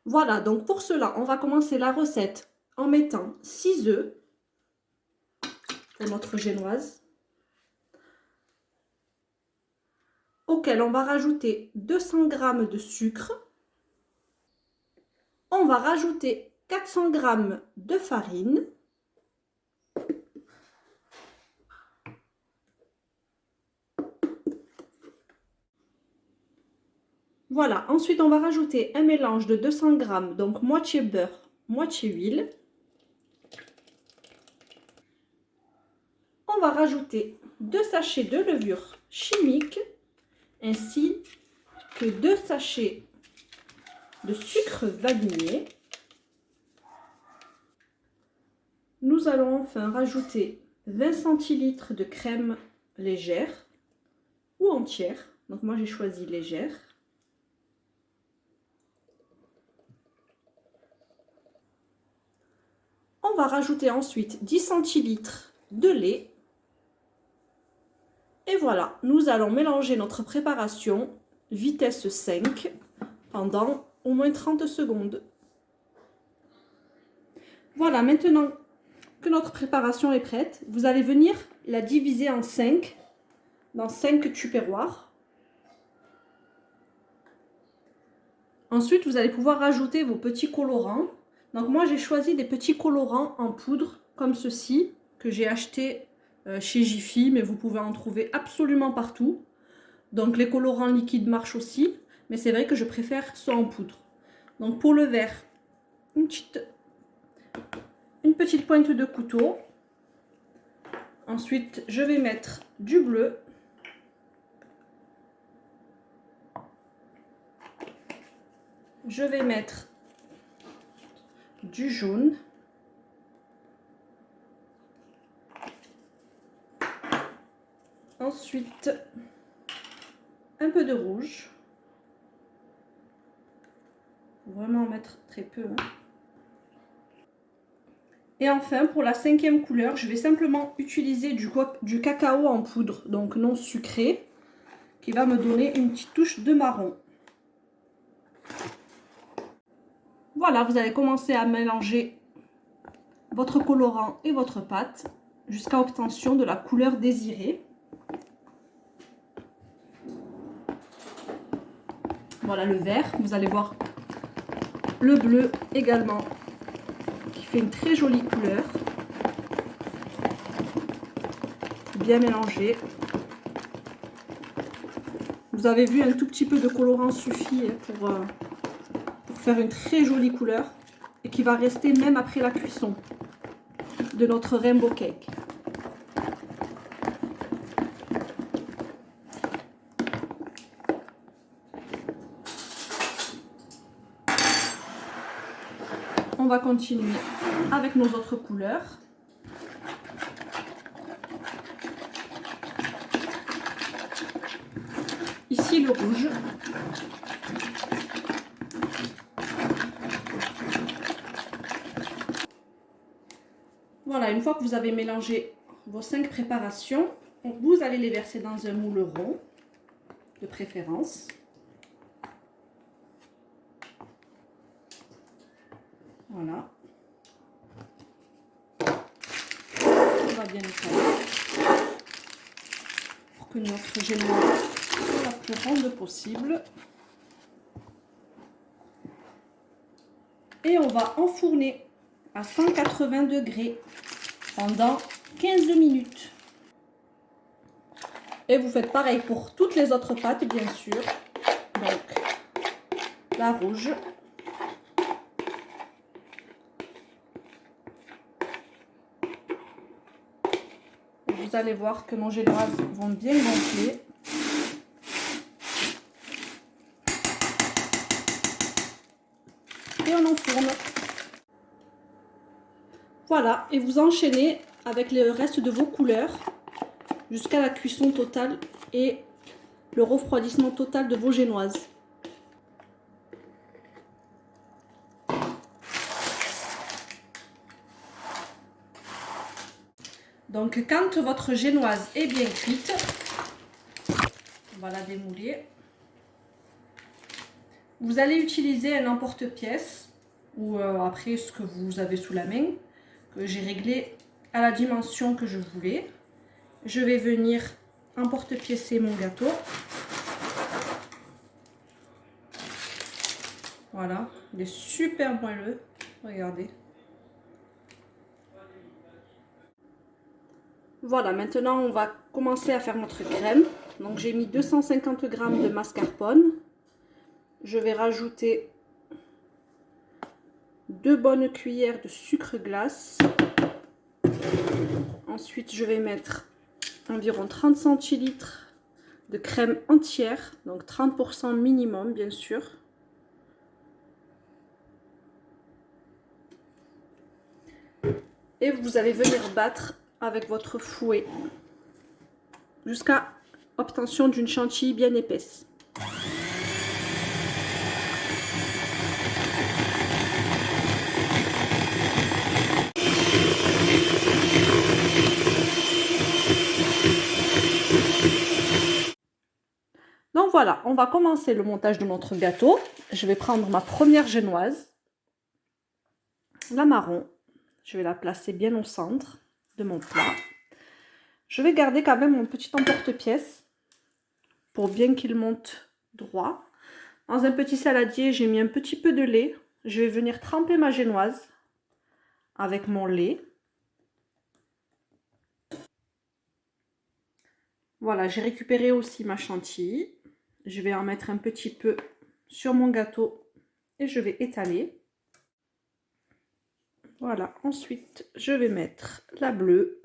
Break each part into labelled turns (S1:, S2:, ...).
S1: Voilà, donc pour cela, on va commencer la recette en mettant 6 œufs pour notre génoise, auquel on va rajouter 200 g de sucre. On va rajouter 400 g de farine. Voilà, ensuite on va rajouter un mélange de 200 g, donc moitié beurre, moitié huile. On va rajouter 2 sachets de levure chimique ainsi que 2 sachets de sucre vanillé. Nous allons enfin rajouter 20 centilitres de crème légère ou entière. Donc moi j'ai choisi légère. On va rajouter ensuite 10 centilitres de lait. Et voilà, nous allons mélanger notre préparation vitesse 5 pendant au moins 30 secondes. Voilà, maintenant que notre préparation est prête, vous allez venir la diviser en 5 dans 5 tupperwares. Ensuite, vous allez pouvoir rajouter vos petits colorants. Donc moi, j'ai choisi des petits colorants en poudre comme ceci que j'ai acheté chez Jiffy, mais vous pouvez en trouver absolument partout. Donc les colorants liquides marchent aussi, mais c'est vrai que je préfère ceux en poudre. Donc pour le vert, une petite pointe de couteau. Ensuite, je vais mettre du bleu. Je vais mettre du jaune. Ensuite, un peu de rouge. Faut vraiment en mettre très peu, hein. Et enfin, pour la 5e couleur, je vais simplement utiliser du cacao en poudre, donc non sucré, qui va me donner une petite touche de marron. Voilà, vous allez commencer à mélanger votre colorant et votre pâte jusqu'à obtention de la couleur désirée. Voilà le vert, vous allez voir le bleu également qui fait une très jolie couleur. Bien mélangé. Vous avez vu, un tout petit peu de colorant suffit pour faire une très jolie couleur et qui va rester même après la cuisson de notre rainbow cake. On va continuer avec nos autres couleurs. Ici le rouge. Voilà, une fois que vous avez mélangé vos 5 préparations, vous allez les verser dans un moule rond, de préférence. Voilà. On va bien étaler pour que notre génoise soit la plus ronde possible. Et on va enfourner à 180 degrés pendant 15 minutes. Et vous faites pareil pour toutes les autres pâtes, bien sûr. Donc, la rouge. Vous allez voir que nos génoises vont bien gonfler. Et on enfourne. Voilà, et vous enchaînez avec le reste de vos couleurs jusqu'à la cuisson totale et le refroidissement total de vos génoises. Donc quand votre génoise est bien cuite, on va la démouler. Vous allez utiliser un emporte-pièce ou après ce que vous avez sous la main, que j'ai réglé à la dimension que je voulais. Je vais venir emporte-piécer mon gâteau. Voilà, il est super moelleux, regardez. Voilà, maintenant on va commencer à faire notre crème. Donc j'ai mis 250 g de mascarpone. Je vais rajouter 2 bonnes cuillères de sucre glace. Ensuite, je vais mettre environ 30 centilitres de crème entière, donc 30% minimum, bien sûr. Et vous allez venir battre avec votre fouet jusqu'à obtention d'une chantilly bien épaisse. Donc voilà, on va commencer le montage de notre gâteau. Je vais prendre ma première génoise, la marron. Je vais la placer bien au centre de mon plat. Je vais garder quand même mon petit emporte-pièce pour bien qu'il monte droit. Dans un petit saladier, j'ai mis un petit peu de lait. Je vais venir tremper ma génoise avec mon lait. Voilà, j'ai récupéré aussi ma chantilly. Je vais en mettre un petit peu sur mon gâteau et je vais étaler. Voilà, ensuite je vais mettre la bleue.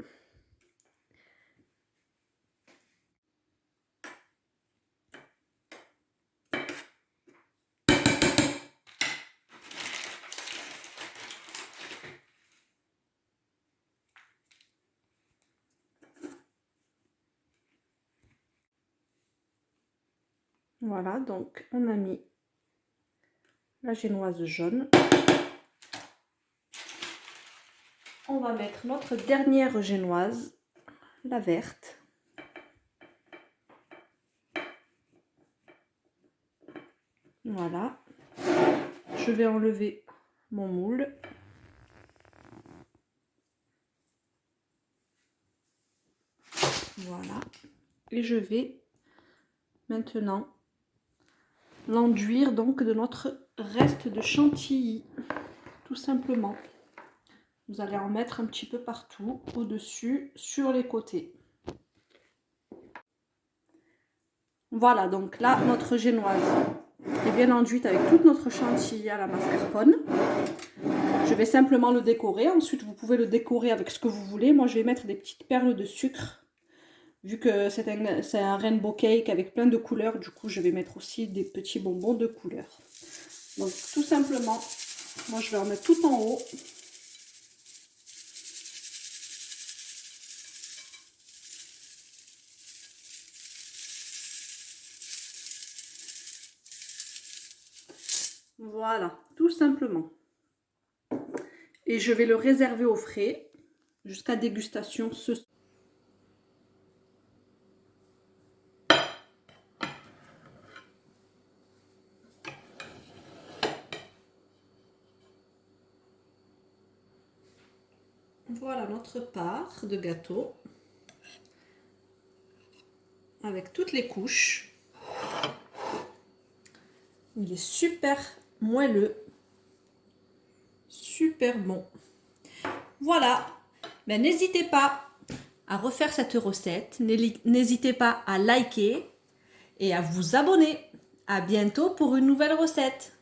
S1: Voilà, donc on a mis la génoise jaune. On va mettre notre dernière génoise, la verte. Voilà. Je vais enlever mon moule. Voilà. Et je vais maintenant l'enduire donc de notre reste de chantilly, tout simplement. Vous allez en mettre un petit peu partout, au-dessus, sur les côtés. Voilà, donc là, notre génoise est bien enduite avec toute notre chantilly à la mascarpone. Je vais simplement le décorer. Ensuite, vous pouvez le décorer avec ce que vous voulez. Moi, je vais mettre des petites perles de sucre. Vu que c'est un rainbow cake avec plein de couleurs, du coup, je vais mettre aussi des petits bonbons de couleurs. Donc, tout simplement, moi, je vais en mettre tout en haut. Voilà, tout simplement. Et je vais le réserver au frais jusqu'à dégustation ce soir. Voilà notre part de gâteau avec toutes les couches. Il est super moelleux, super bon. Voilà, ben, n'hésitez pas à refaire cette recette, n'hésitez pas à liker et à vous abonner. À bientôt pour une nouvelle recette.